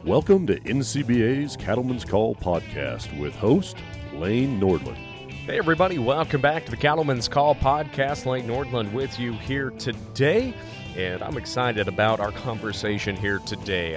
Welcome to NCBA's Cattleman's Call podcast with host Lane Nordland. Hey everybody, welcome back to the Cattleman's Call podcast. Lane Nordland with you here today, and I'm excited about our conversation here today.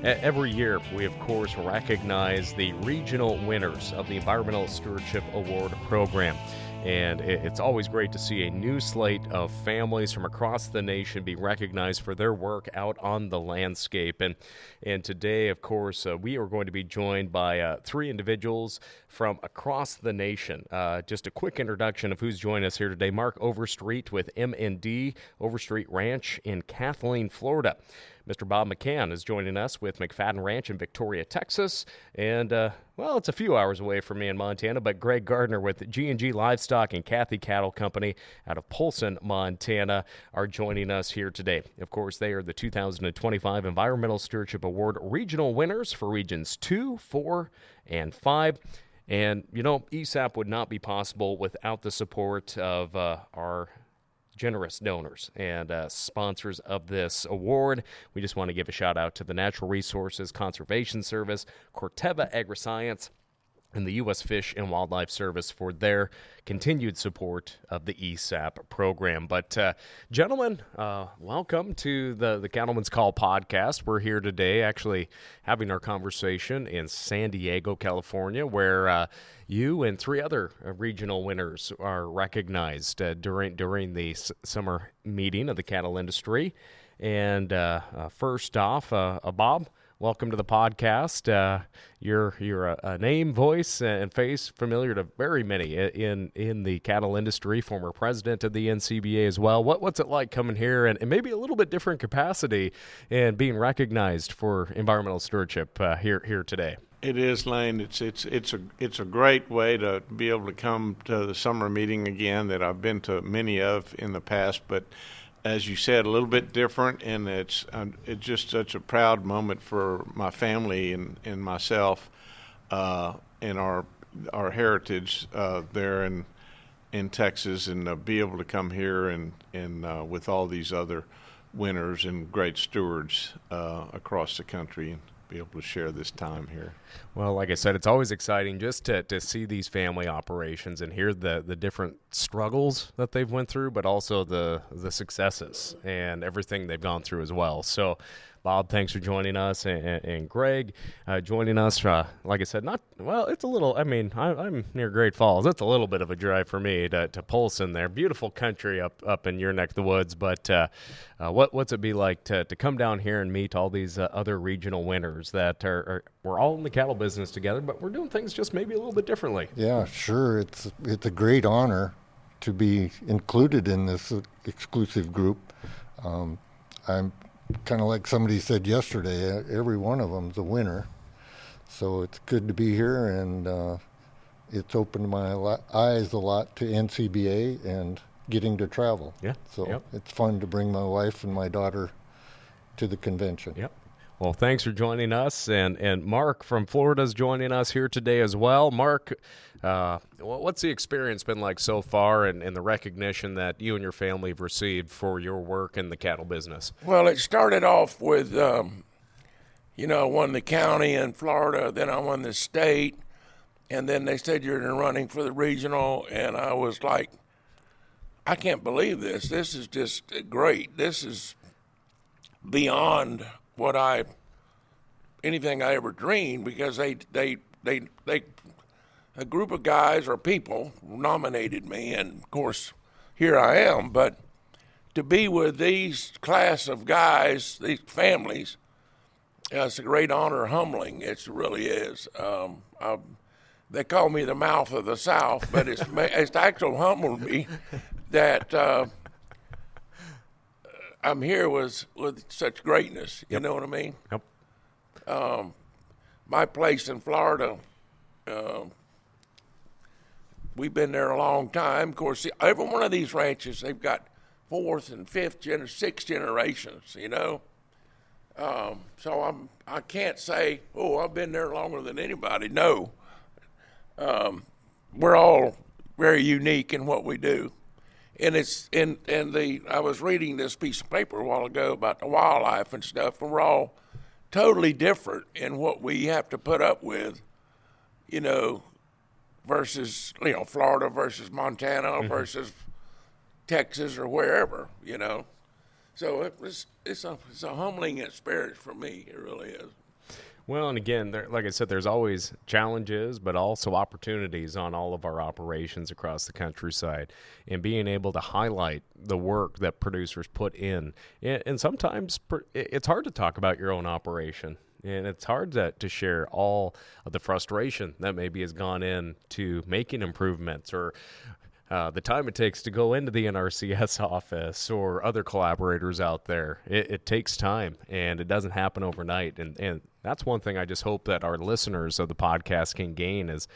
Every year, we of course recognize the regional winners of the Environmental Stewardship Award program. And it's always great to see a new slate of families from across the nation be recognized for their work out on the landscape. And today, of course, we are going to be joined by three individuals from across the nation. Just a quick introduction of who's joining us here today. Mark Overstreet with M&D Overstreet Ranch in Kathleen, Florida. Mr. Bob McCann is joining us with McFadden Ranch in Victoria, Texas. And, well, it's a few hours away from me in Montana, but Greg Gardner with G&G Livestock and Cathy Cattle Company out of Polson, Montana, are joining us here today. Of course, they are the 2025 Environmental Stewardship Award regional winners for Regions 2, 4, and 5. And, you know, ESAP would not be possible without the support of our generous donors and sponsors of this award. We just want to give a shout out to the Natural Resources Conservation Service, Corteva Agriscience, and the U.S. Fish and Wildlife Service for their continued support of the ESAP program. But, gentlemen, welcome to the Cattleman's Call podcast. We're here today actually having our conversation in San Diego, California, where you and three other regional winners are recognized during the summer meeting of the cattle industry. And first off, Bob, welcome to the podcast. You're a name, voice, and face familiar to very many in the cattle industry, former president of the NCBA as well. What's it like coming here and maybe a little bit different capacity and being recognized for environmental stewardship here today? It is, Lane. It's a great way to be able to come to the summer meeting again that I've been to many of in the past, but as you said, a little bit different, and it's just such a proud moment for my family and myself, and our heritage there in Texas, and be able to come here and with all these other winners and great stewards across the country and be able to share this time here. Well, like I said, it's always exciting just to see these family operations and hear the different struggles that they've went through, but also the successes and everything they've gone through as well. So, Bob, thanks for joining us, and Greg joining us. Like I said, it's a little, I'm near Great Falls. It's a little bit of a drive for me to Polson there. Beautiful country up in your neck of the woods, but what's it be like to come down here and meet all these other regional winners that we're all in the cattle business together, but we're doing things just maybe a little bit differently? Yeah, sure. It's a great honor to be included in this exclusive group. I'm kind of like somebody said yesterday, every one of them's a winner. So it's good to be here, and it's opened my eyes a lot to NCBA and getting to travel. Yeah. So It's fun to bring my wife and my daughter to the convention. Yep. Well, thanks for joining us, and Mark from Florida is joining us here today as well. Mark, what's the experience been like so far, and the recognition that you and your family have received for your work in the cattle business? Well, it started off with, I won the county in Florida, then I won the state, and then they said you're in the running for the regional, and I was like, I can't believe this. This is just great. This is beyond anything I ever dreamed, because they a group of guys or people nominated me, and of course here I am. But to be with these class of guys, these families, it's a great honor, humbling. It really is. They call me the mouth of the South, but it's actually humbled me that I'm here with such greatness. You know what I mean? Yep. My place in Florida, we've been there a long time. Of course, every one of these ranches, they've got fourth and fifth, sixth generations, So I can't say, I've been there longer than anybody. No. We're all very unique in what we do. And I was reading this piece of paper a while ago about the wildlife and stuff, and we're all totally different in what we have to put up with, versus, Florida versus Montana versus Texas or wherever, So it's a humbling experience for me. It really is. Well, and again, like I said, there's always challenges, but also opportunities on all of our operations across the countryside, and being able to highlight the work that producers put in. And sometimes it's hard to talk about your own operation, and it's hard to share all of the frustration that maybe has gone into making improvements, or the time it takes to go into the NRCS office or other collaborators out there. It takes time, and it doesn't happen overnight. And that's one thing I just hope that our listeners of the podcast can gain is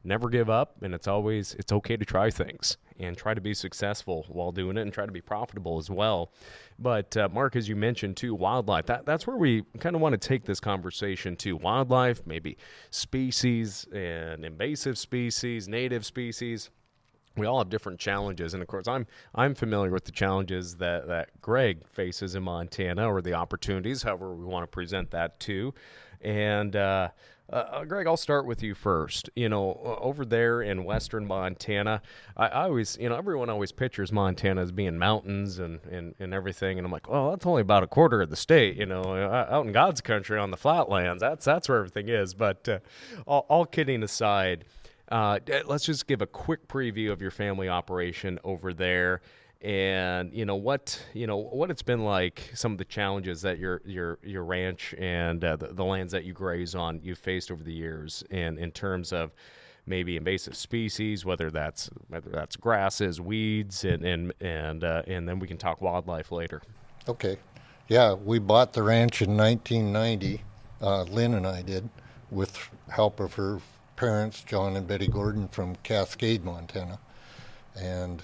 never give up, and it's okay to try things and try to be successful while doing it and try to be profitable as well. But Mark, as you mentioned too, wildlife, that's where we kind of want to take this conversation to. Wildlife, maybe species and invasive species, native species. We all have different challenges, and of course, I'm familiar with the challenges that Greg faces in Montana, or the opportunities, however we want to present that too. And Greg, I'll start with you first. Over there in western Montana, I always, everyone always pictures Montana as being mountains and everything, and I'm like, well, that's only about a quarter of the state. Out in God's country on the flatlands, that's where everything is. But all kidding aside. Let's just give a quick preview of your family operation over there, and what it's been like. Some of the challenges that your ranch and the lands that you graze on you've faced over the years, and in terms of maybe invasive species, whether that's grasses, weeds, and then we can talk wildlife later. Okay, yeah, we bought the ranch in 1990. Lynn and I did, with help of her parents, John and Betty Gordon, from Cascade, Montana. And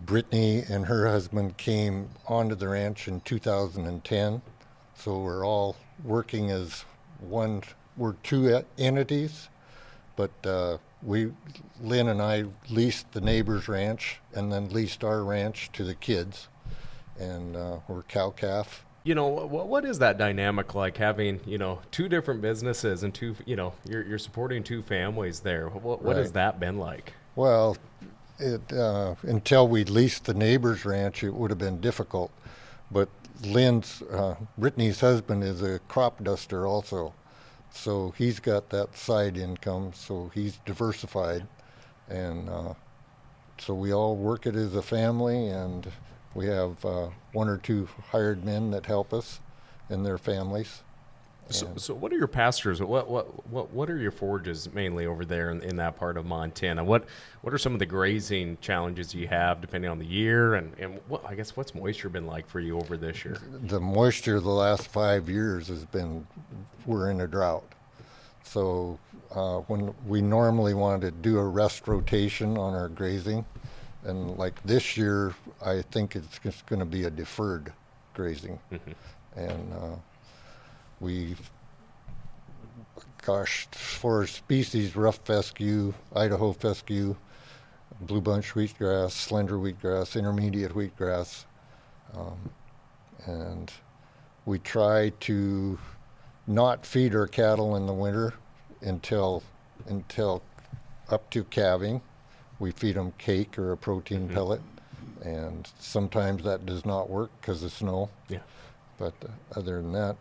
Brittany and her husband came onto the ranch in 2010. So we're all working as one. We're two entities, but Lynn and I leased the neighbor's ranch and then leased our ranch to the kids. And we're cow-calf. What is that dynamic like, having, two different businesses and two, you're supporting two families there? What has that been like? Well, until we leased the neighbor's ranch, it would have been difficult. But Brittany's husband is a crop duster also. So he's got that side income, so he's diversified. And so we all work it as a family, and we have one or two hired men that help us and their families. So what are your pastures? What are your forages mainly over there in that part of Montana? What are some of the grazing challenges you have depending on the year, and what's moisture been like for you over this year? The moisture the last 5 years we're in a drought. So when we normally want to do a rest rotation on our grazing, and like this year, I think it's just going to be a deferred grazing. And for species, rough fescue, Idaho fescue, blue bunch wheatgrass, slender wheatgrass, intermediate wheatgrass, and we try to not feed our cattle in the winter until up to calving. We feed them cake or a protein pellet, and sometimes that does not work because of snow. Yeah. But other than that,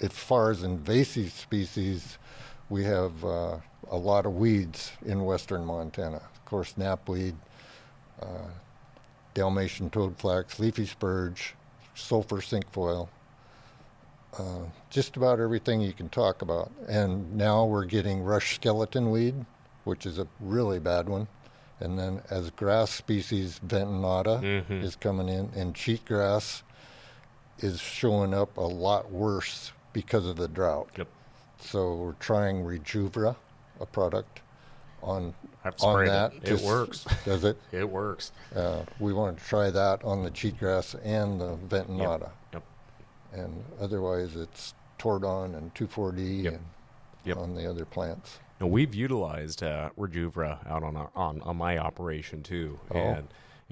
as far as invasive species, we have a lot of weeds in western Montana. Of course, knapweed, Dalmatian toadflax, leafy spurge, sulfur cinquefoil, just about everything you can talk about. And now we're getting rush skeleton weed, which is a really bad one. And then as grass species, ventonata is coming in, and cheatgrass is showing up a lot worse because of the drought. Yep. So we're trying Rejuvra, a product, on that. It works. Does it? It works. We want to try that on the cheatgrass and the ventonata. Yep. And otherwise it's Tordon and 2,4-D and on the other plants. We've utilized Rejuvra out on my operation too,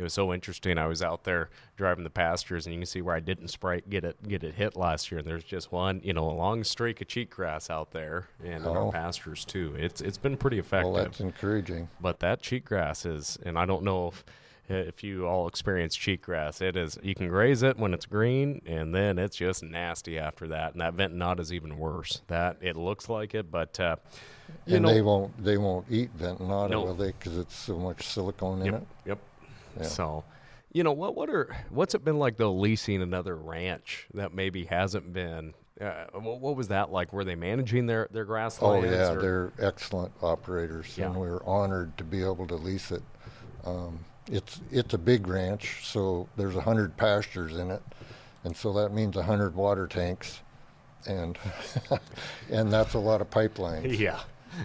it was so interesting. I was out there driving the pastures, and you can see where I didn't get it hit last year. And there's just one, a long streak of cheatgrass out there in our pastures too. It's been pretty effective. Well, that's encouraging. But that cheatgrass is, and I don't know if you all experience cheatgrass, it is, you can graze it when it's green, and then it's just nasty after that. And that vent knot is even worse. That it looks like it, but and they won't eat vent knot, No. will they? Because it's so much silicone in it. Yep. Yeah. So, what's it been like though, leasing another ranch that maybe hasn't been? What was that like? Were they managing their grasslands? Oh yeah, they're excellent operators, Yeah. and we're honored to be able to lease it. It's a big ranch, so there's 100 pastures in it, and so that means 100 water tanks, and and that's a lot of pipelines. Yeah.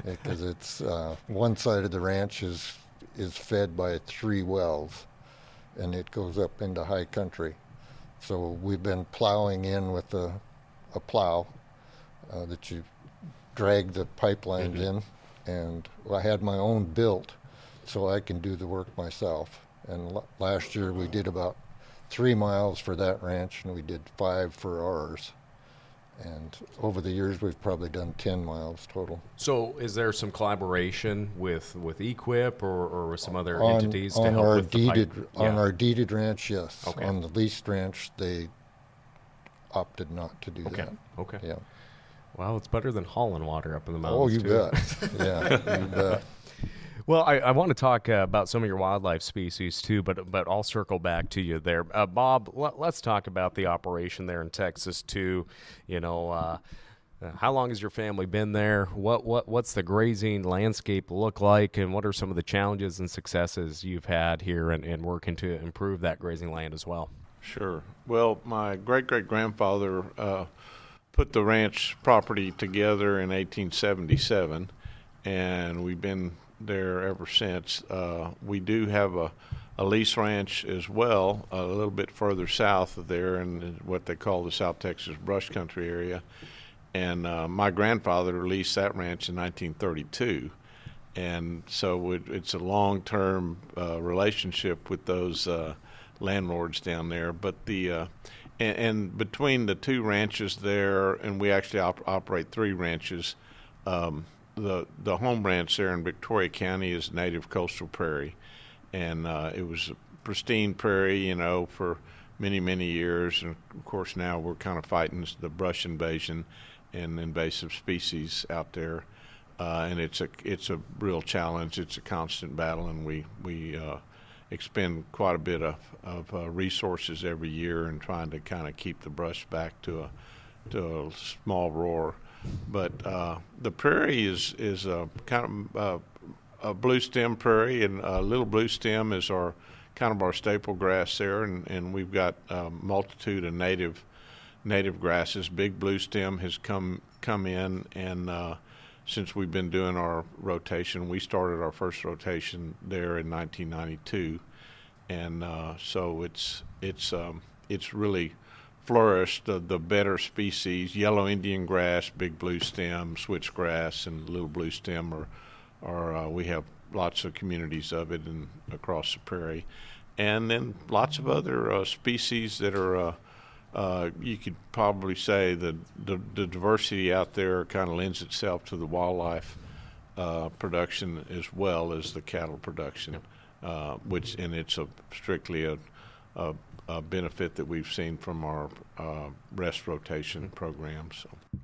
Because it's one side of the ranch is fed by 3 wells, and it goes up into high country. So we've been plowing in with a plow that you drag the pipelines in, and I had my own built, so I can do the work myself. And last year we did about 3 miles for that ranch, and we did 5 for ours. And over the years, we've probably done 10 miles total. So, is there some collaboration with Equip or with some other On- entities to on help our with the pipe? deeded on our deeded ranch, yes. Okay. On the leased ranch, they opted not to do Okay. that. Okay. Yeah. Well, it's better than hauling water up in the mountains. Oh, you too. bet. Yeah, you bet. Well, I want to talk about some of your wildlife species too, but I'll circle back to you there, Bob. Let's talk about the operation there in Texas too. How long has your family been there? What's the grazing landscape look like, and what are some of the challenges and successes you've had here and working to improve that grazing land as well? Sure. Well, my great-great-grandfather put the ranch property together in 1877, and we've been there ever since. We do have a lease ranch as well, a little bit further south of there in what they call the South Texas brush country area. And my grandfather leased that ranch in 1932. And so it's a long-term relationship with those landlords down there. But and between the 2 ranches there, and we actually operate 3 ranches, the home ranch there in Victoria County is native coastal prairie, and it was a pristine prairie, for many, many years. And of course now we're kind of fighting the brush invasion and invasive species out there, and it's a real challenge. It's a constant battle, and we expend quite a bit of resources every year in trying to kind of keep the brush back to a small roar. But the prairie is a kind of a blue stem prairie, and little blue stem is our staple grass there, and we've got a multitude of native grasses. Big blue stem has come in, and since we've been doing our rotation, we started our first rotation there in 1992, and so it's really flourished. The better species, yellow Indian grass, big blue stem, switchgrass, and little blue stem are we have lots of communities of it across the prairie, and then lots of other species that are. You could probably say that the diversity out there kind of lends itself to the wildlife production as well as the cattle production, and it's strictly a benefit that we've seen from our rest rotation programs. So.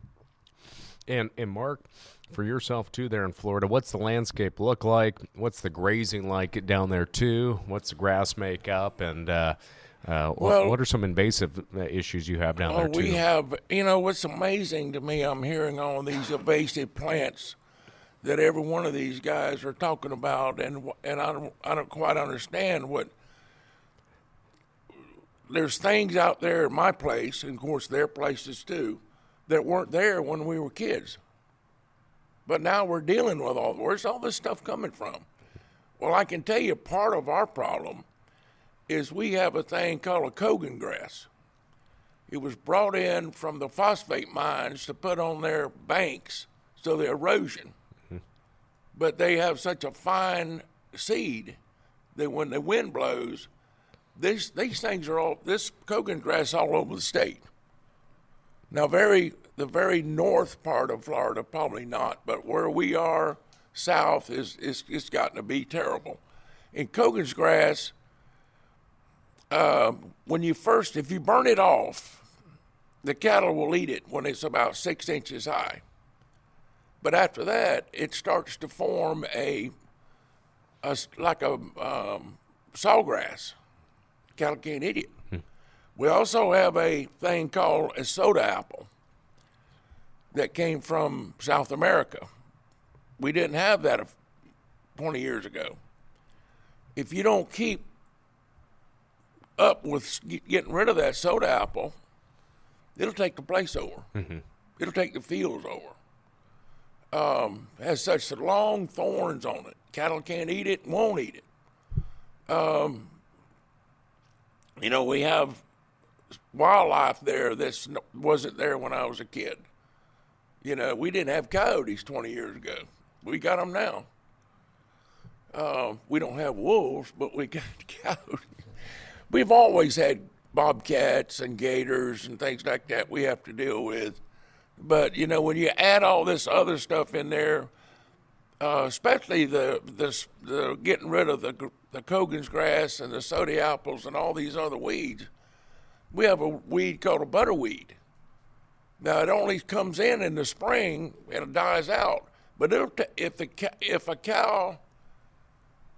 And Mark, for yourself too there in Florida, what's the landscape look like? What's the grazing like down there too? What's the grass makeup? And what are some invasive issues you have down there too? We have, what's amazing to me, I'm hearing all these invasive plants that every one of these guys are talking about, and I don't quite understand what. There's things out there at my place, and of course their places too, that weren't there when we were kids. But now we're dealing with where's all this stuff coming from? Well, I can tell you part of our problem is we have a thing called a Kogan grass. It was brought in from the phosphate mines to put on their banks so the erosion. But they have such a fine seed that when the wind blows, these things are all, this Kogan grass all over the state. Now, the very north part of Florida, probably not, but where we are south it's gotten to be terrible. In Kogan's grass, if you burn it off, the cattle will eat it when it's about 6 inches high. But after that, it starts to form like a sawgrass. Cattle can't eat it. We also have a thing called a soda apple that came from South America. We didn't have that 20 years ago. If you don't keep up with getting rid of that soda apple, it'll take the place over. It'll take the fields over. Has such long thorns on it. Cattle can't eat it, won't eat it. We have wildlife there that wasn't there when I was a kid. We didn't have coyotes 20 years ago. We got them now. We don't have wolves, but we got coyotes. We've always had bobcats and gators and things like that we have to deal with. But, when you add all this other stuff in there, especially the getting rid of the Kogan's grass and the soda apples and all these other weeds, we have a weed called a butterweed. Now, it only comes in the spring and it dies out. But if a cow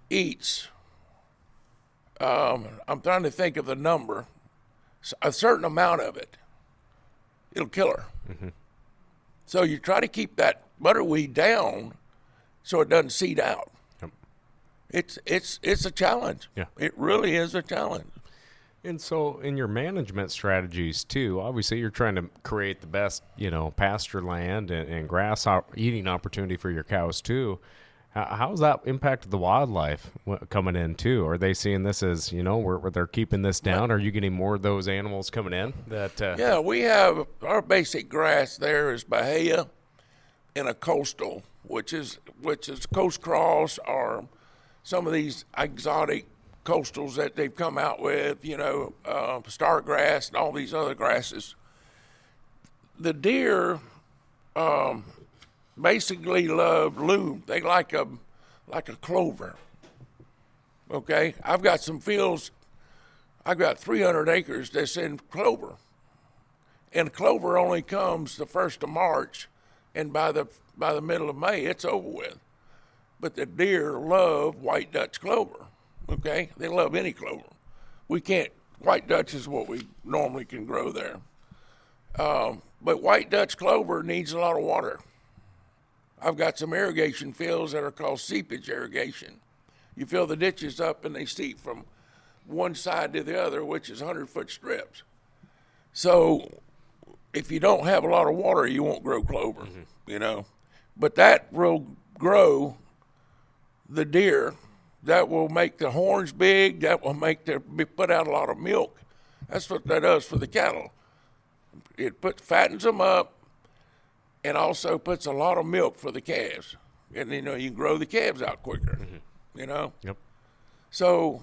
eats, I'm trying to think of the number, a certain amount of it, it'll kill her. So you try to keep that butterweed down so it doesn't seed out. Yep. It's a challenge. Yeah. It really is a challenge. And so in your management strategies too, obviously you're trying to create the best, pasture land and grass eating opportunity for your cows too. How's that impacted the wildlife coming in too? Are they seeing this as, where they're keeping this down? Are you getting more of those animals coming in? Yeah, we have our basic grass there is Bahia and a coastal, which is Coast Cross or some of these exotic coastals that they've come out with, star grass and all these other grasses. The deer basically love loom. They like a clover. Okay, I've got some fields. I've got 300 acres that's in clover, and clover only comes the 1st of March, and by the middle of May it's over with. But the deer love white Dutch clover. Okay, they love any clover. White Dutch is what we normally can grow there. But white Dutch clover needs a lot of water. I've got some irrigation fields that are called seepage irrigation. You fill the ditches up and they seep from one side to the other, which is 100-foot strips. So if you don't have a lot of water, you won't grow clover, But that will grow the deer. That will make the horns big. That will make put out a lot of milk. That's what that does for the cattle. It fattens them up and also puts a lot of milk for the calves. And, you can grow the calves out quicker, Yep. So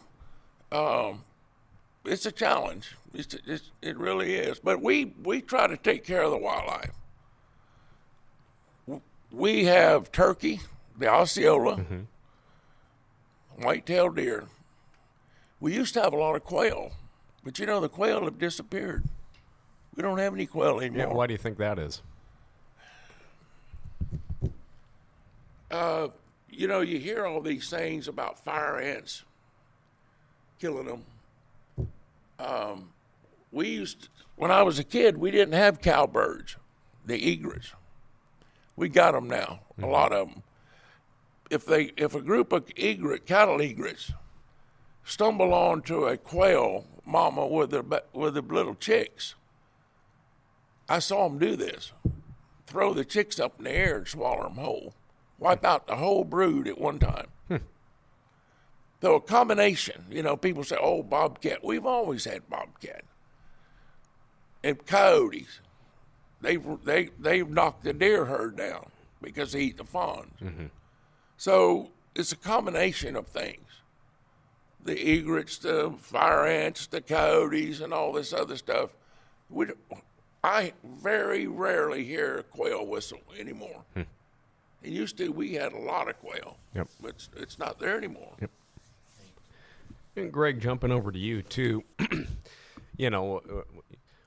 it's a challenge. It really is. But we try to take care of the wildlife. We have turkey, the Osceola, white-tailed deer. We used to have a lot of quail, but the quail have disappeared. We don't have any quail anymore. Yeah, why do you think that is? You hear all these things about fire ants killing them. When I was a kid, we didn't have cowbirds, the egrets. We got them now, a lot of them. If a group of cattle egrets stumble onto a quail mama with the little chicks, I saw them do this: throw the chicks up in the air and swallow them whole, wipe out the whole brood at one time. So a combination, people say, "Oh, bobcat." We've always had bobcat and coyotes. They've knocked the deer herd down because they eat the fawns. So it's a combination of things. the egrets, the fire ants, the coyotes, and all this other stuff. I very rarely hear a quail whistle anymore. It used to, we had a lot of quail. Yep. But it's not there anymore. Yep. And Greg, jumping over to you too,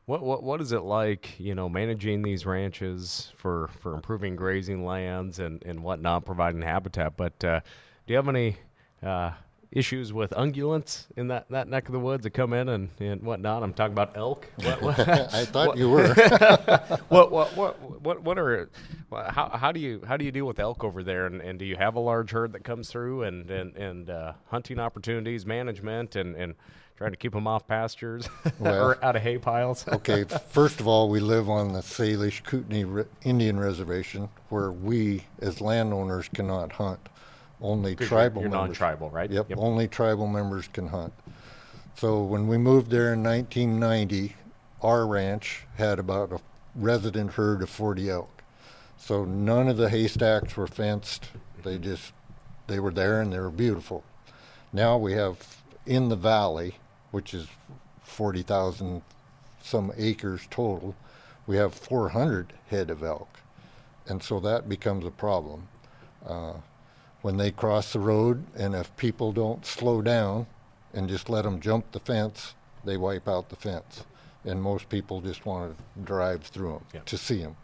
what is it like, managing these ranches for improving grazing lands and whatnot, providing habitat? But do you have any issues with ungulates in that neck of the woods that come in and whatnot? I'm talking about elk. I thought you were. How do you deal with elk over there? And do you have a large herd that comes through and hunting opportunities, management, and trying to keep them off pastures or out of hay piles? Okay, first of all, we live on the Salish Kootenai Indian Reservation, where we, as landowners, cannot hunt. Only tribal you're members. non-tribal, right? Yep, only tribal members can hunt. So when we moved there in 1990, our ranch had about a resident herd of 40 elk. So none of the haystacks were fenced. They were there and they were beautiful. Now we have in the valley, which is 40,000 some acres total, we have 400 head of elk. And so that becomes a problem. When they cross the road, and if people don't slow down and just let them jump the fence, they wipe out the fence. And most people just want to drive through them to see them.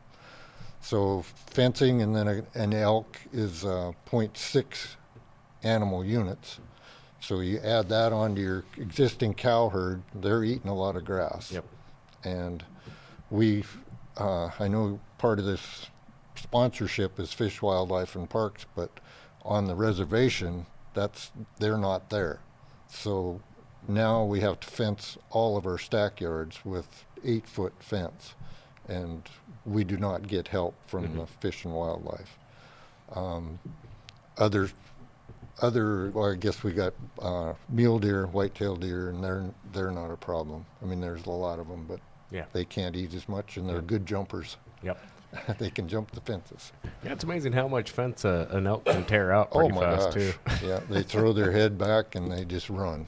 So fencing, and then an elk is 0.6 animal units. So you add that onto your existing cow herd, they're eating a lot of grass. Yep. And I know part of this sponsorship is Fish, Wildlife, and Parks, but on the reservation, they're not there. So now we have to fence all of our stackyards with 8-foot fence, and we do not get help from the Fish and Wildlife. Well, I guess we got mule deer, whitetail deer, and they're not a problem. I mean, there's a lot of them, but they can't eat as much, and they're good jumpers. Yep. They can jump the fences. Yeah, it's amazing how much fence an elk can tear out pretty fast, too. Yeah, they throw their head back and they just run.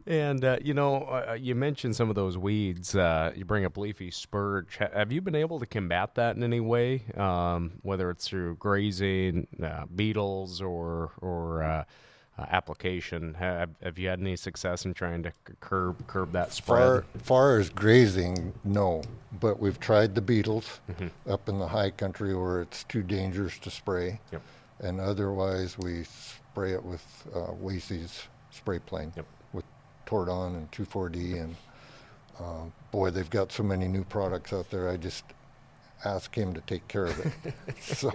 And, you mentioned some of those weeds. You bring up leafy spurge. Have you been able to combat that in any way, whether it's through grazing, beetles, or application? Have you had any success in trying to curb that spread? Far as grazing, no. But we've tried the beetles up in the high country where it's too dangerous to spray. Yep. And otherwise, we spray it with Wasey's spray plane with Tordon and 2,4-D. And boy, they've got so many new products out there. I just ask him to take care of it. So.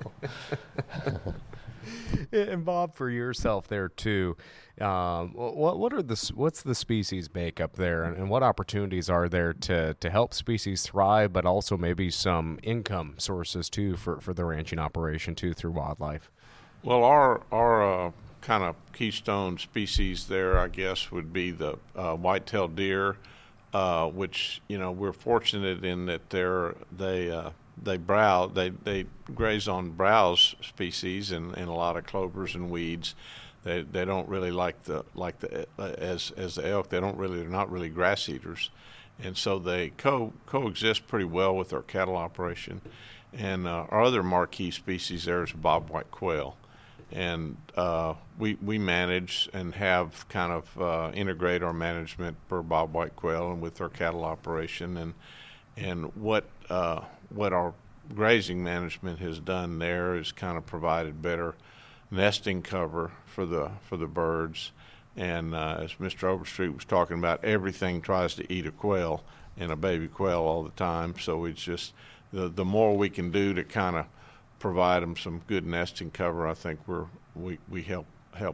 And Bob, for yourself there too, what's the species makeup there, and what opportunities are there to help species thrive, but also maybe some income sources too for the ranching operation too through wildlife? Well, our kind of keystone species there, I guess, would be the white-tailed deer, which we're fortunate in that they graze on browse species and a lot of clovers and weeds. They don't really like the as the elk. They're not really grass eaters, and so they coexist pretty well with our cattle operation. And our other marquee species there is bobwhite quail, and we manage and have kind of integrate our management for bobwhite quail and with our cattle operation, and what our grazing management has done there is kind of provided better nesting cover for the birds. And as Mr. Overstreet was talking about, everything tries to eat a quail and a baby quail all the time. So it's just the more we can do to kind of provide them some good nesting cover, I think we help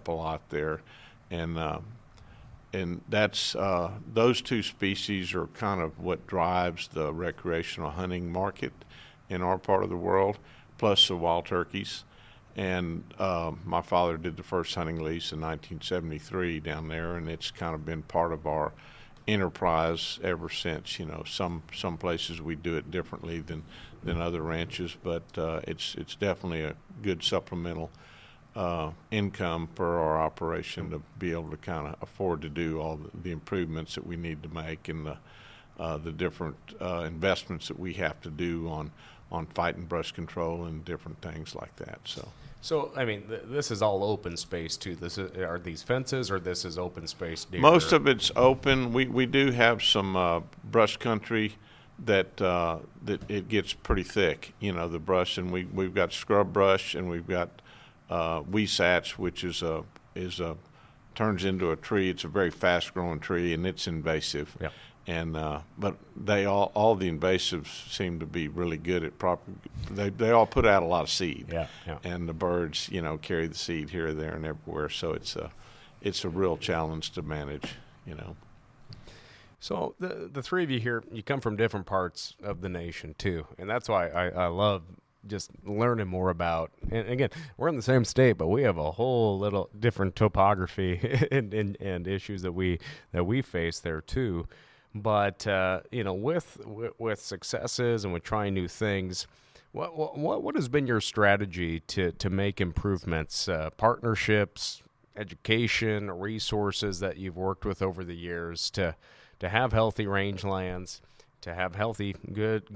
a lot there. And that's those two species are kind of what drives the recreational hunting market in our part of the world, plus the wild turkeys. And my father did the first hunting lease in 1973 down there, and it's kind of been part of our enterprise ever since. Some places we do it differently than other ranches, but it's definitely a good supplemental income for our operation to be able to kind of afford to do all the improvements that we need to make and the different investments that we have to do on fighting brush control and different things like that. So, I mean, this is all open space too. Are these fences, or this is open space? Most of it's open. We do have some brush country that it gets pretty thick. The brush, and we've got scrub brush, and we've got weesatch, which is turns into a tree. It's a very fast growing tree, and it's invasive. Yeah. And but they all the invasives seem to be really good at they all put out a lot of seed. Yeah. And the birds, carry the seed here, there, and everywhere. So it's a real challenge to manage. So the three of you here, you come from different parts of the nation too, and that's why I love just learning more about. And again, we're in the same state, but we have a whole little different topography and issues that we face there too. But with successes and with trying new things, what has been your strategy to make improvements, partnerships, education, resources that you've worked with over the years to have healthy rangelands, to have healthy, good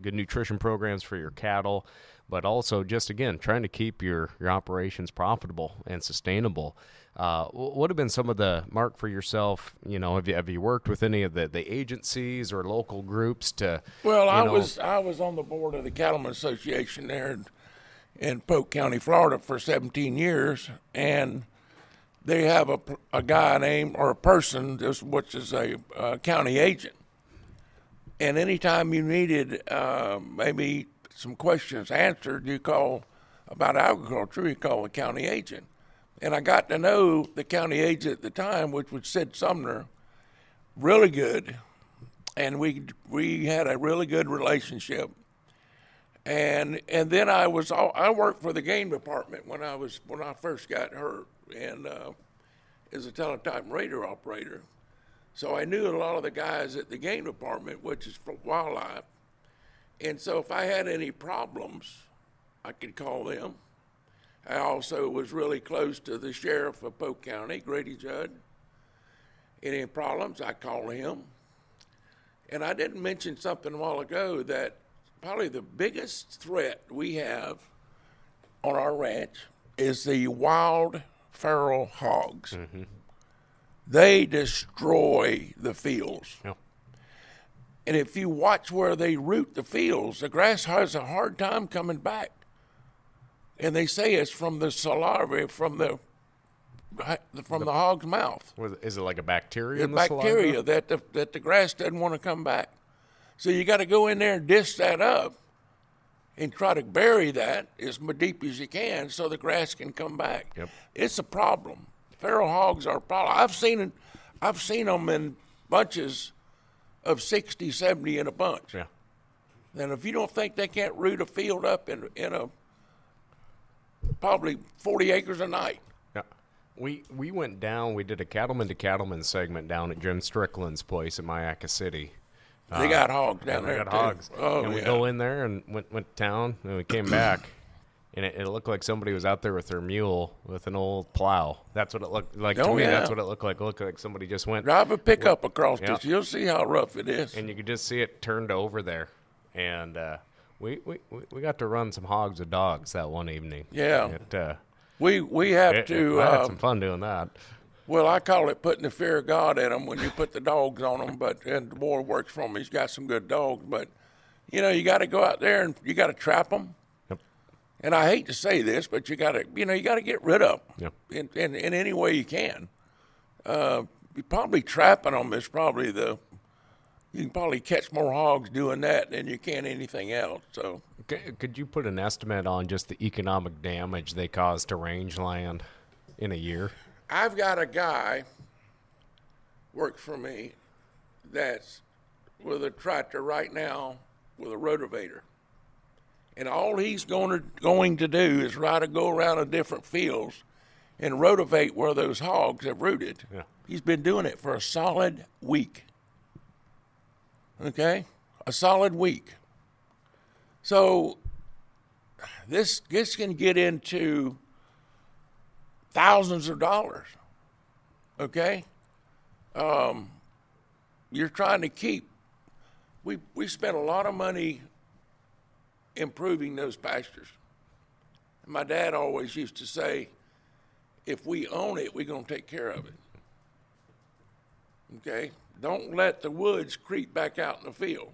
nutrition programs for your cattle, but also just, again, trying to keep your operations profitable and sustainable? What have been some of the, Mark, for yourself, have you worked with any of the agencies or local groups to? Well, I was on the board of the Cattlemen Association there in Polk County, Florida for 17 years, and they have a guy named, or a person, which is a county agent. And anytime you needed maybe some questions answered, you call about agriculture, you call the county agent. And I got to know the county agent at the time, which was Sid Sumner, really good. And we had a really good relationship. And then I worked for the game department when I first got hurt, and as a teletype radar operator. So I knew a lot of the guys at the game department, which is for wildlife. And so if I had any problems, I could call them. I also was really close to the sheriff of Polk County, Grady Judd. Any problems, I call him. And I didn't mention something a while ago that probably the biggest threat we have on our ranch is the wild feral hogs. Mm-hmm. They destroy the fields. Yep. And if you watch where they root the fields, the grass has a hard time coming back. And they say it's from the saliva from the hog's mouth. Is it like a bacteria? The bacteria that the grass doesn't want to come back. So you got to go in there and dish that up, and try to bury that as deep as you can so the grass can come back. Yep. It's a problem. Feral hogs are a problem. I've seen them in bunches of 60, 70 in a bunch. Yeah. And if you don't think they can't root a field up in a probably 40 acres a night. Yeah. We went down, we did a cattleman to cattleman segment down at Jim Strickland's place in Mayaca City. They got hogs down there. They got hogs. Oh, and we go in there and went to town, and we came back, and it looked like somebody was out there with their mule with an old plow. That's what it looked like to me. That's what it looked like. It looked like somebody just went. Drive a pickup across this. You'll see how rough it is. And you could just see it turned over there. And we got to run some hogs with dogs that one evening. Yeah. We I had some fun doing that. Well, I call it putting the fear of God in them when you put the dogs on them. And the boy works for me. He's got some good dogs. But, you got to go out there and you got to trap them. Yep. And I hate to say this, but you got to get rid of them in any way you can. Probably trapping them is probably you can probably catch more hogs doing that than you can anything else. So, could you put an estimate on just the economic damage they cause to rangeland in a year? I've got a guy works for me that's with a tractor right now with a rotavator, and all he's going to do is go around the different fields and rotivate where those hogs have rooted. Yeah. He's been doing it for a solid week. Okay? A solid week. So this can get into thousands of dollars. Okay, you're trying to keep. We spent a lot of money improving those pastures. And my dad always used to say, if we own it, we're going to take care of it. Okay? Don't let the woods creep back out in the field.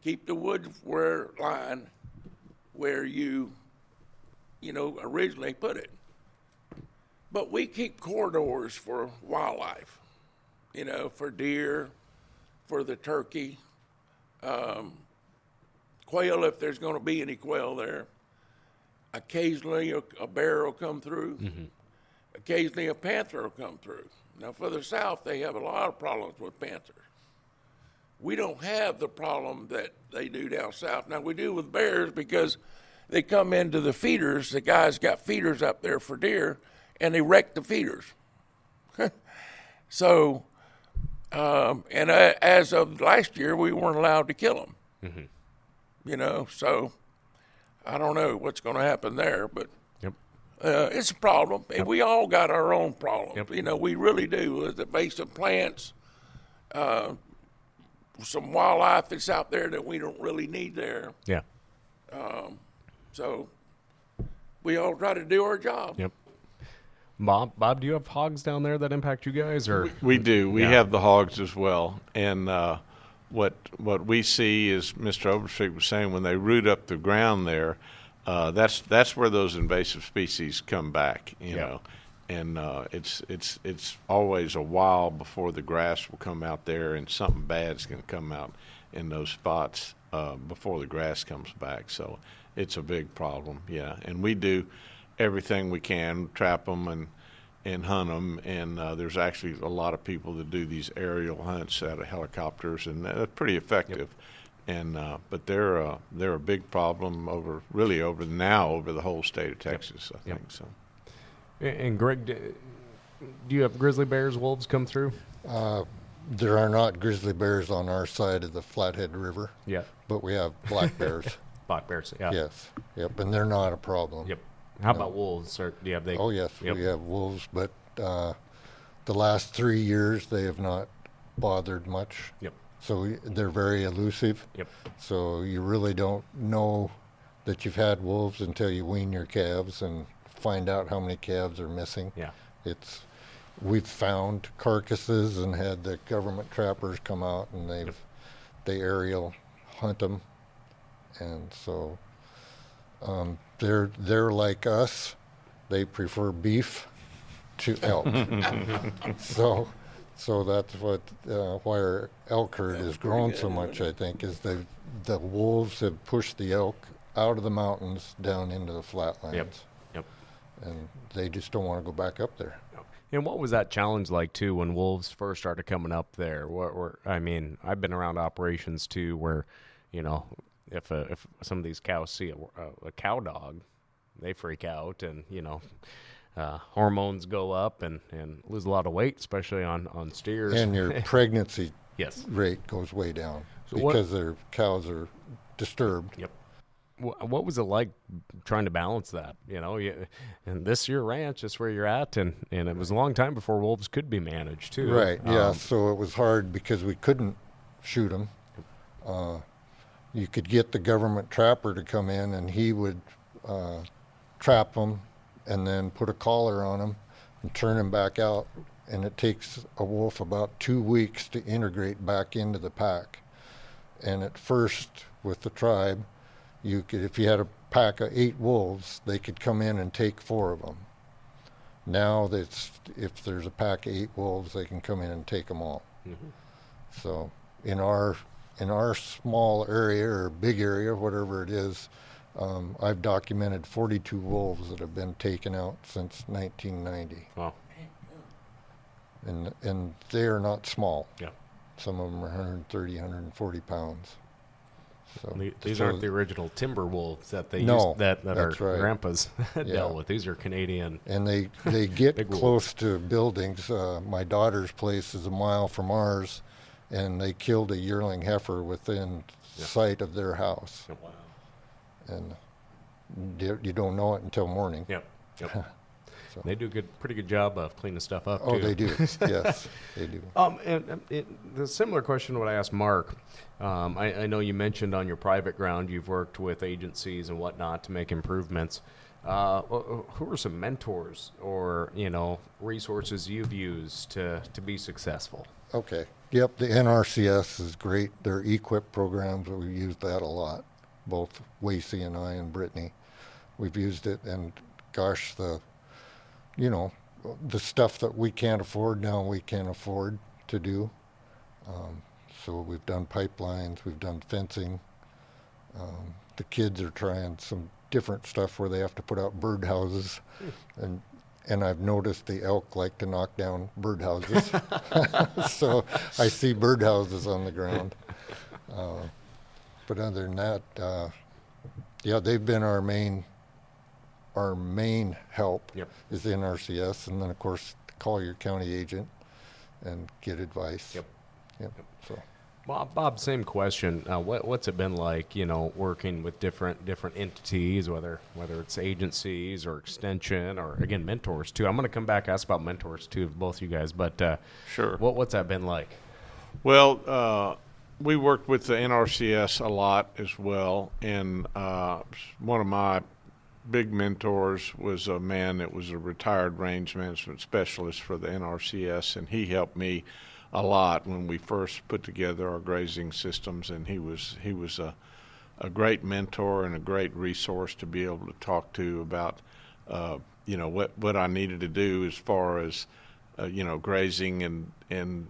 Keep the wood line where you originally put it. But we keep corridors for wildlife, for deer, for the turkey, quail if there's going to be any quail there. Occasionally a bear will come through. Mm-hmm. Occasionally a panther will come through. Now for the south, they have a lot of problems with panthers. We don't have the problem that they do down south. Now we do with bears because they come into the feeders. The guys got feeders up there for deer, and they wreck the feeders. So, as of last year, we weren't allowed to kill them. Mm-hmm. So I don't know what's going to happen there, but Yep. It's a problem. Yep. And we all got our own problems. Yep. We really do. With the invasive plants, some wildlife that's out there that we don't really need there. Yeah. So we all try to do our job. Yep. Bob, do you have hogs down there that impact you guys, or we do? We have the hogs as well, and what we see is Mr. Overstreet was saying, when they root up the ground there, that's where those invasive species come back. You know, and it's always a while before the grass will come out there, and something bad's going to come out in those spots before the grass comes back. So it's a big problem. Yeah, and we do everything we can, trap them and hunt them, and there's actually a lot of people that do these aerial hunts out of helicopters, and they're pretty effective. Yep. And but they're a big problem over the whole state of Texas. I think so. And Greg, do you have grizzly bears, wolves come through? There are not grizzly bears on our side of the Flathead River. Yeah. But we have black bears. Black bears. Yeah. Yes. Yep. And they're not a problem. Yep. How about wolves? Or do you have they? Oh yes, we have wolves, but the last 3 years they have not bothered much. Yep. So they're very elusive. Yep. So you really don't know that you've had wolves until you wean your calves and find out how many calves are missing. Yeah. We've found carcasses and had the government trappers come out, and they aerial hunt them, and so they're like us. They prefer beef to elk. So that's what why our elk herd has grown so much. I think is the wolves have pushed the elk out of the mountains down into the flatlands. Yep. And they just don't want to go back up there. And what was that challenge like too when wolves first started coming up there? I've been around operations too where, if some of these cows see a cow dog, they freak out, and hormones go up and lose a lot of weight, especially on steers. And your pregnancy yes. rate goes way down So because their cows are disturbed. Yep. What was it like trying to balance that? And this your ranch is where you're at, and it was a long time before wolves could be managed too. Right. Yeah. So it was hard because we couldn't shoot them. You could get the government trapper to come in, and he would trap them, and then put a collar on them and turn them back out. And it takes a wolf about 2 weeks to integrate back into the pack. And at first, with the tribe, if you had a pack of 8 wolves, they could come in and take 4 of them. Now if there's a pack of 8 wolves, they can come in and take them all. Mm-hmm. So in our small area or big area, whatever it is, I've documented 42 wolves that have been taken out since 1990. Wow. And they are not small. Yeah. Some of them are 130, 140 pounds. So these aren't the original timber wolves that they used, that our right. grandpas dealt with. These are Canadian. And they get close to buildings. My daughter's place is a mile from ours, and they killed a yearling heifer within sight of their house. Oh, wow. And You don't know it until morning. Yep. So. They do pretty good job of cleaning stuff up, Oh, too. they do. Yes, they do. The similar question to what I asked Mark. I know you mentioned on your private ground you've worked with agencies and whatnot to make improvements. Who are some mentors or resources you've used to be successful? Okay. Yep, the NRCS is great. Their equip programs, we use that a lot. Both Wacy and I and Brittany, we've used it, and gosh, the stuff that we can't afford now, we can't afford to do. So we've done pipelines, we've done fencing. The kids are trying some different stuff where they have to put out birdhouses, and I've noticed the elk like to knock down birdhouses. So I see birdhouses on the ground. But other than that, they've been our main help. Yep. Is the NRCS, and then of course call your county agent and get advice. Yep. So. Bob, same question. What's it been like, working with different entities, whether it's agencies or extension or, again, mentors, too? I'm going to come back and ask about mentors, too, of both you guys. But Sure. What's that been like? Well, we worked with the NRCS a lot as well, and one of my big mentors was a man that was a retired range management specialist for the NRCS, and he helped me a lot when we first put together our grazing systems, and he was a great mentor and a great resource to be able to talk to about what I needed to do as far as grazing and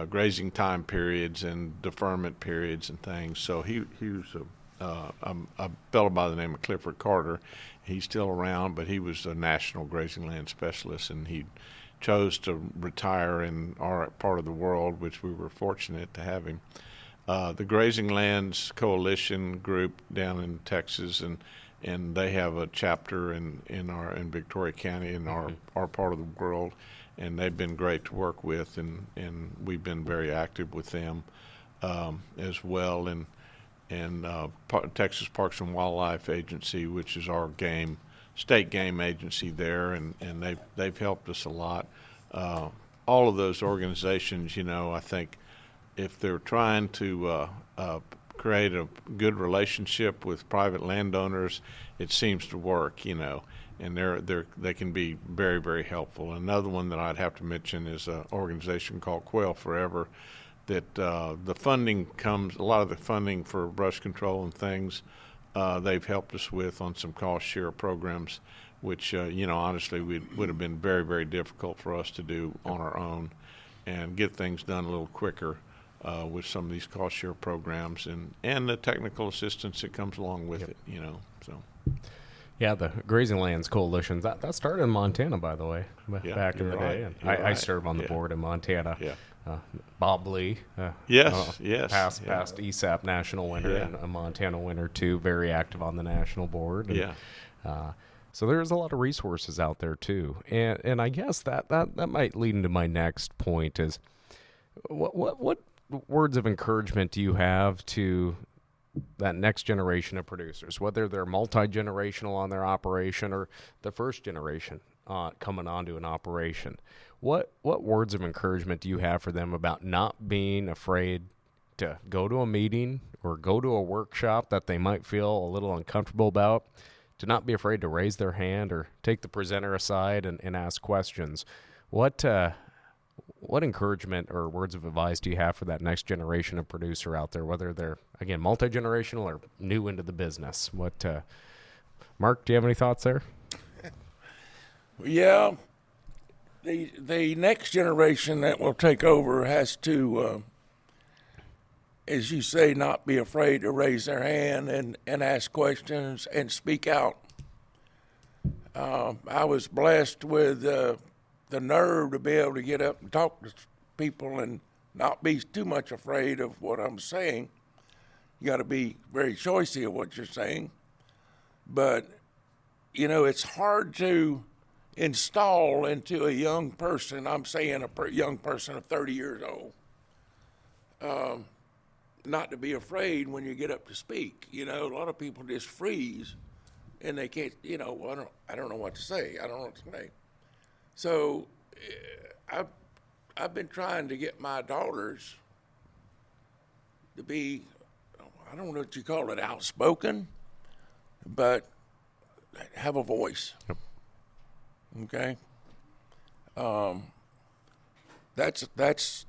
grazing time periods and deferment periods and things. So he was a fellow by the name of Clifford Carter. He's still around, but he was a national grazing land specialist, and he chose to retire in our part of the world, which we were fortunate to have him. The Grazing Lands Coalition group down in Texas, and they have a chapter in Victoria County in our part of the world, and they've been great to work with, and we've been very active with them as well. And Texas Parks and Wildlife Agency, which is our state game agency there, and they've helped us a lot. All of those organizations, I think if they're trying to create a good relationship with private landowners, it seems to work, and they can be very, very helpful. Another one that I'd have to mention is an organization called Quail Forever, that the funding a lot of the funding for brush control and things, they've helped us with on some cost share programs, which, honestly, would have been very, very difficult for us to do on our own, and get things done a little quicker with some of these cost share programs and the technical assistance that comes along with it, so. Yeah, the Grazing Lands Coalition, that started in Montana, by the way, back in the day. And I serve on the board in Montana. Yeah. Bob Lee. Yes. Past ESAP national winner and a Montana winner, too. Very active on the national board. And, so there's a lot of resources out there, too. And I guess that might lead into my next point is what words of encouragement do you have to that next generation of producers, whether they're multi-generational on their operation or the first generation coming onto an operation? What words of encouragement do you have for them about not being afraid to go to a meeting or go to a workshop that they might feel a little uncomfortable about, to not be afraid to raise their hand or take the presenter aside and ask questions? What encouragement or words of advice do you have for that next generation of producer out there, whether they're, again, multi-generational or new into the business? Mark, do you have any thoughts there? Yeah. The next generation that will take over has to, as you say, not be afraid to raise their hand and ask questions and speak out. I was blessed with the nerve to be able to get up and talk to people and not be too much afraid of what I'm saying. You got to be very choicey of what you're saying. But, it's hard to install into a young person, I'm saying a young person of 30 years old, not to be afraid when you get up to speak. A lot of people just freeze and they can't, I don't know what to say. I don't know what to say. So I've been trying to get my daughters to be, I don't know what you call it, outspoken, but have a voice. Yep. Okay. That's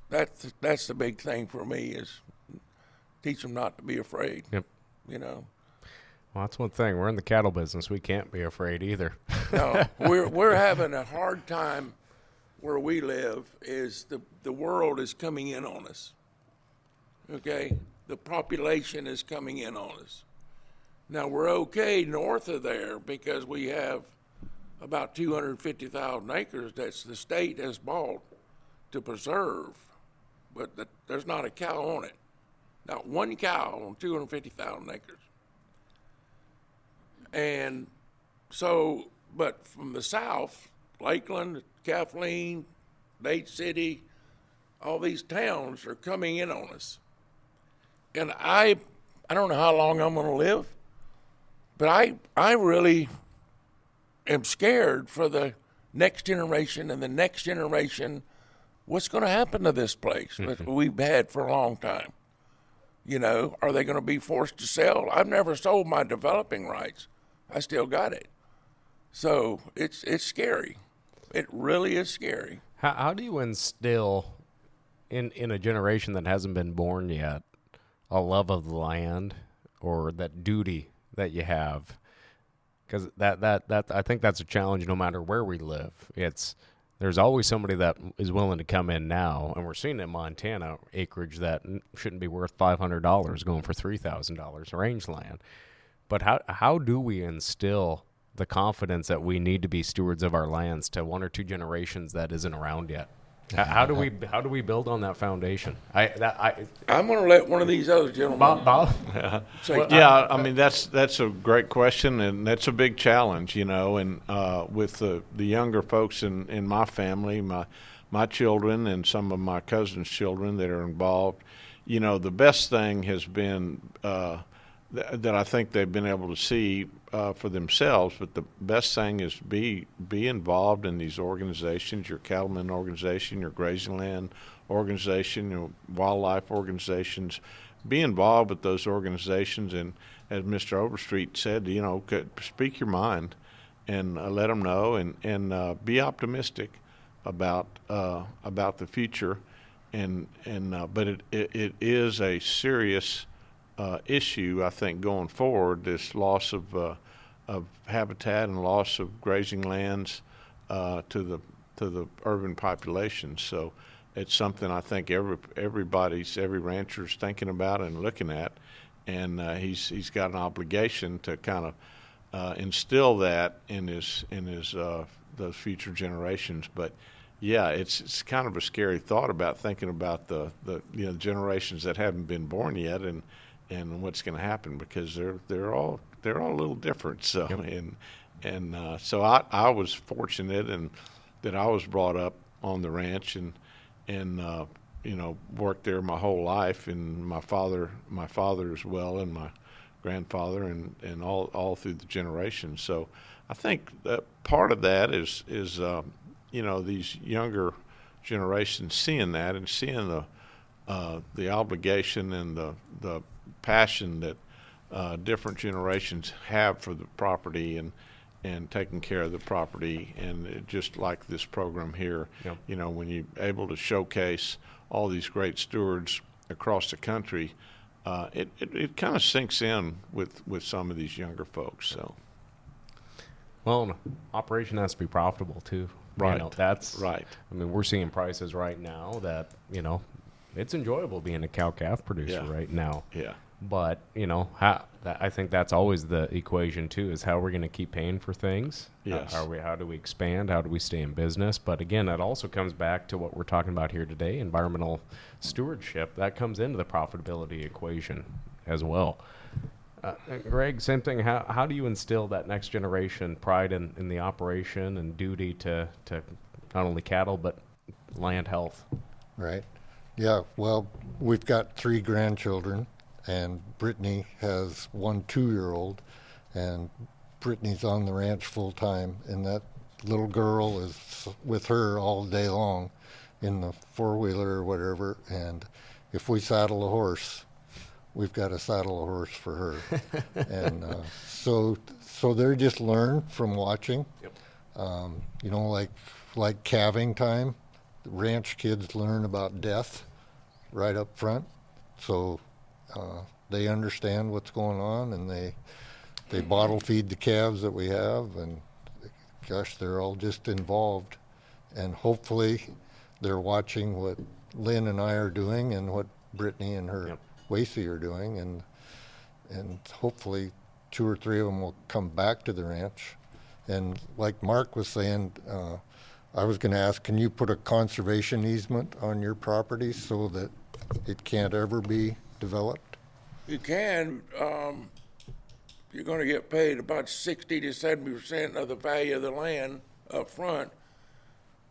the big thing for me is teach them not to be afraid. Yep. Know. Well, that's one thing. We're in the cattle business. We can't be afraid either. No, we're having a hard time where we live. Is the world is coming in on us. Okay, the population is coming in on us. Now we're okay north of there because we have about 250,000 acres that the state has bought to preserve, but there's not a cow on it. Not one cow on 250,000 acres. And so, but from the south, Lakeland, Kathleen, Dade City, all these towns are coming in on us. And I don't know how long I'm going to live, but I really am scared for the next generation and the next generation. What's going to happen to this place that we've had for a long time? Are they going to be forced to sell? I've never sold my developing rights. I still got it. So it's scary. It really is scary. How do you instill in a generation that hasn't been born yet a love of the land or that duty that you have? Because that I think that's a challenge no matter where we live. There's always somebody that is willing to come in now, and we're seeing in Montana acreage that shouldn't be worth $500 going for $3,000 rangeland. But how do we instill the confidence that we need to be stewards of our lands to one or two generations that isn't around yet? How do we build on that foundation? I'm going to let one of these other gentlemen. Bob? Yeah, I mean that's a great question, and that's a big challenge, And with the younger folks in my family, my children and some of my cousins' children that are involved, the best thing has been that I think they've been able to see for themselves. But the best thing is be involved in these organizations, your cattlemen organization, your grazing land organization, your wildlife organizations. Be involved with those organizations, and as Mr. Overstreet said, speak your mind and let them know, and be optimistic about the future. But it is a serious issue, I think, going forward. This loss of habitat and loss of grazing lands to the urban population. So it's something I think every rancher's thinking about and looking at, and he's got an obligation to kind of instill that in his those future generations. But yeah, it's kind of a scary thought about thinking about the generations that haven't been born yet and what's going to happen, because they're all a little different. So yep. So I was fortunate and that I was brought up on the ranch and worked there my whole life, and my father as well, and my grandfather, and all through the generations. So I think that part of that is these younger generations seeing that and seeing the obligation and the passion that different generations have for the property and taking care of the property, and just like this program here, yep. When you're able to showcase all these great stewards across the country, it kind of sinks in with some of these younger folks. So, well, an operation has to be profitable too. Right. That's right. I mean, we're seeing prices right now that it's enjoyable being a cow-calf producer right now. Yeah. But, I think that's always the equation, too, is how we're going to keep paying for things. Yes. How do we expand? How do we stay in business? But, again, that also comes back to what we're talking about here today, environmental stewardship. That comes into the profitability equation as well. Greg, same thing. How do you instill that next generation pride in the operation and duty to not only cattle but land health? Right. Yeah, well, we've got 3 grandchildren, and Brittany has 1 2-year-old, and Brittany's on the ranch full time, and that little girl is with her all day long in the four-wheeler or whatever. And if we saddle a horse, we've got to saddle a horse for her. And so they just learn from watching. Yep. You know, like calving time, the ranch kids learn about death right up front. So they understand what's going on, and they bottle feed the calves that we have, and gosh, they're all just involved. And hopefully they're watching what Lynn and I are doing and what Brittany and her Wacy are doing, and hopefully 2 or 3 of them will come back to the ranch. And like Mark was saying, I was going to ask, can you put a conservation easement on your property so that it can't ever be developed? You can. You're going to get paid about 60 to 70% of the value of the land up front.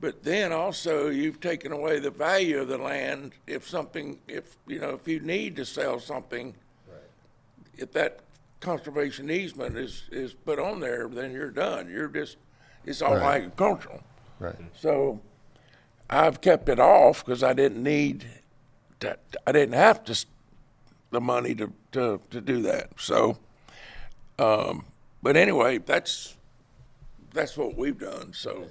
But then also you've taken away the value of the land if you need to sell something, if that conservation easement is put on there, then you're done. It's all agricultural. Right. So I've kept it off because I didn't have the money to do that. So, but anyway, that's what we've done. So.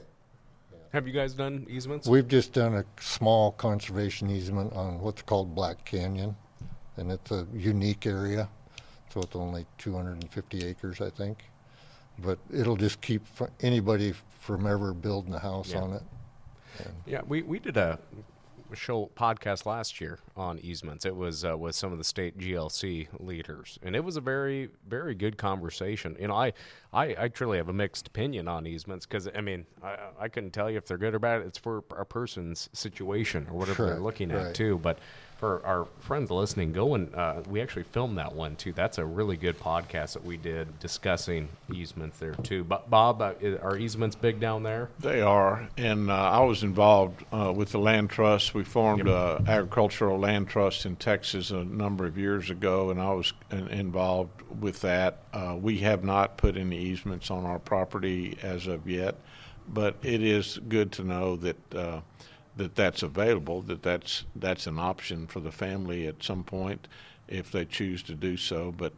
Have you guys done easements? We've just done a small conservation easement on what's called Black Canyon, and it's a unique area, so it's only 250 acres, I think. But it'll just keep anybody from ever building a house on it. Yeah, we did a show podcast last year on easements. It was with some of the state GLC leaders, and it was a very, very good conversation. You know, I truly have a mixed opinion on easements because, I mean, I couldn't tell you if they're good or bad. It's for a person's situation or whatever they're looking at, too. But for our friends listening, we actually filmed that one, too. That's a really good podcast that we did discussing easements there, too. But Bob, are easements big down there? They are, and I was involved with the land trust. We formed an agricultural land trust in Texas a number of years ago, and I was involved with that. We have not put any easements on our property as of yet, but it is good to know that that's available, that's an option for the family at some point if they choose to do so. But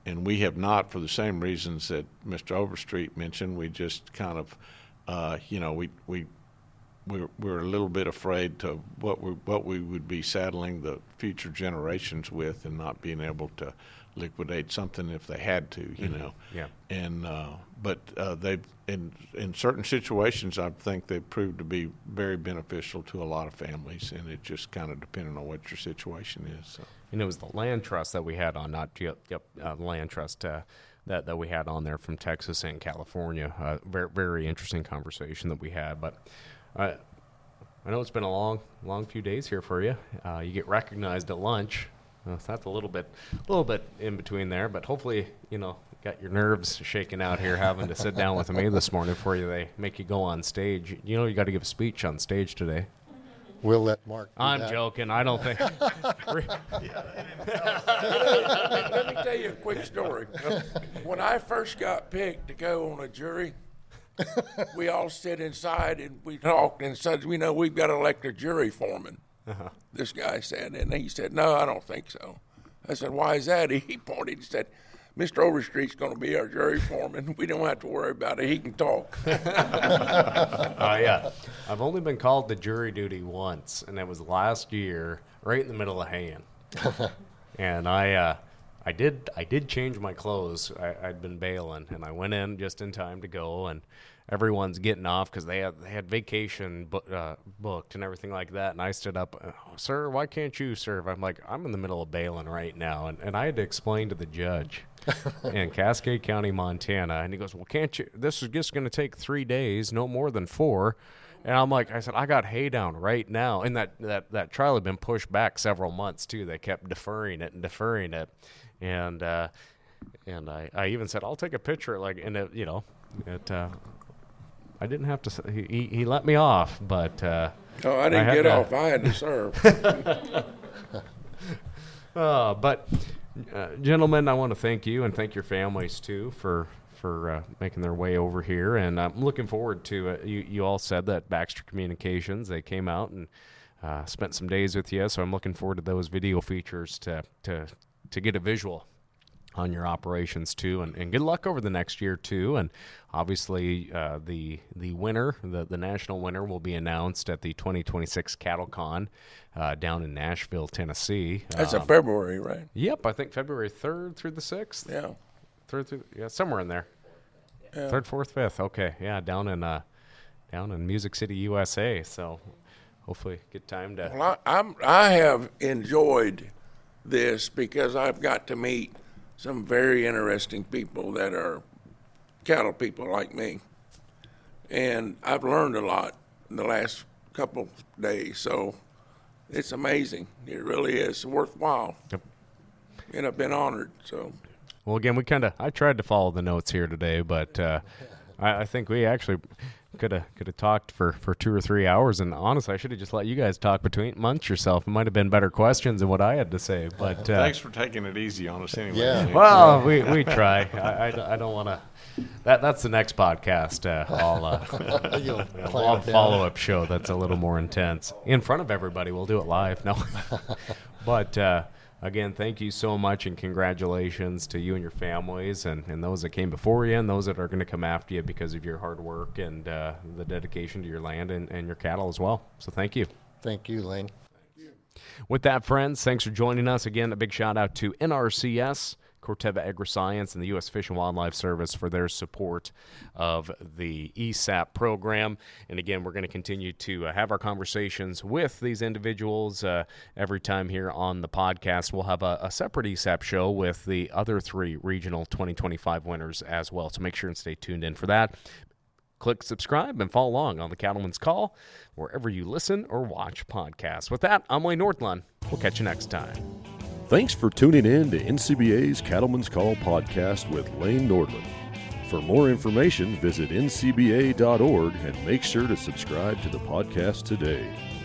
and we have not, for the same reasons that Mr. Overstreet mentioned. We just kind of, we're a little bit afraid to what we would be saddling the future generations with, and not being able to liquidate something if they had to, you know. Yeah. And but they've in certain situations, I think they've proved to be very beneficial to a lot of families, and it just kind of depending on what your situation is. So. And it was the land trust that we had on, land trust that we had on there from Texas and California. Very, very interesting conversation that we had. But I know it's been a long few days here for you. You get recognized at lunch. So that's a little bit in between there. But hopefully, got your nerves shaken out here having to sit down with me this morning before they make you go on stage. You got to give a speech on stage today. We'll let Mark do I'm that. joking. I don't think. Let me tell you a quick story. When I first got picked to go on a jury, we all sit inside and we talked and said, we've got to elect a jury foreman. Uh-huh. This guy said, and he said, no, I don't think so. I said, why is that? He pointed and said, Mr. Overstreet's going to be our jury foreman. We don't have to worry about it. He can talk. Yeah. I've only been called to jury duty once, and that was last year, right in the middle of haying. And I did change my clothes. I'd been bailing, and I went in just in time to go, and everyone's getting off because they had vacation booked and everything like that. And I stood up, sir, why can't you serve? I'm like, I'm in the middle of bailing right now. And I had to explain to the judge in Cascade County, Montana. And he goes, well, can't you? This is just going to take 3 days, no more than 4. And I'm like, I said, I got hay down right now. And that trial had been pushed back several months, too. They kept deferring it. And I even said, I'll take a picture. I didn't have to. He let me off, but I didn't get off. I had to serve. But gentlemen, I want to thank you and thank your families too for for making their way over here, and I'm looking forward to you all said that Baxter Communications, they came out and spent some days with you, so I'm looking forward to those video features to get a visual on your operations too, and good luck over the next year too. And obviously the winner, the national winner, will be announced at the 2026 Cattle Con down in Nashville, Tennessee. That's in February, right? Yep, I think February 3rd through the 6th. Yeah. Somewhere in there. Yeah. 3rd, 4th, 5th. Okay, yeah, down in Music City, USA. So hopefully get time to. Well, I have enjoyed this because I've got to meet some very interesting people that are cattle people like me. And I've learned a lot in the last couple days. So it's amazing. It really is worthwhile. Yep. And I've been honored. So. Well, again, I tried to follow the notes here today, but I think we actually could have talked for 2 or 3 hours. And honestly, I should have just let you guys talk amongst yourself. It might have been better questions than what I had to say. But thanks for taking it easy on us anyway. Yeah. Well, we try. I don't want to. That's the next podcast. I'll have a follow-up show that's a little more intense in front of everybody. We'll do it live. No, but. Again, thank you so much, and congratulations to you and your families, and those that came before you, and those that are going to come after you because of your hard work and the dedication to your land and your cattle as well. So thank you. Thank you, Lane. With that, friends, thanks for joining us. Again, a big shout-out to NRCS, Corteva Agri-Science, and the U.S. Fish and Wildlife Service for their support of the ESAP program. And again, we're going to continue to have our conversations with these individuals every time here on the podcast. We'll have a separate ESAP show with the other 3 regional 2025 winners as well. So make sure and stay tuned in for that. Click subscribe and follow along on the Cattleman's Call wherever you listen or watch podcasts. With that, I'm Wayne Northland. We'll catch you next time. Thanks for tuning in to NCBA's Cattleman's Call podcast with Lane Nordland. For more information, visit ncba.org and make sure to subscribe to the podcast today.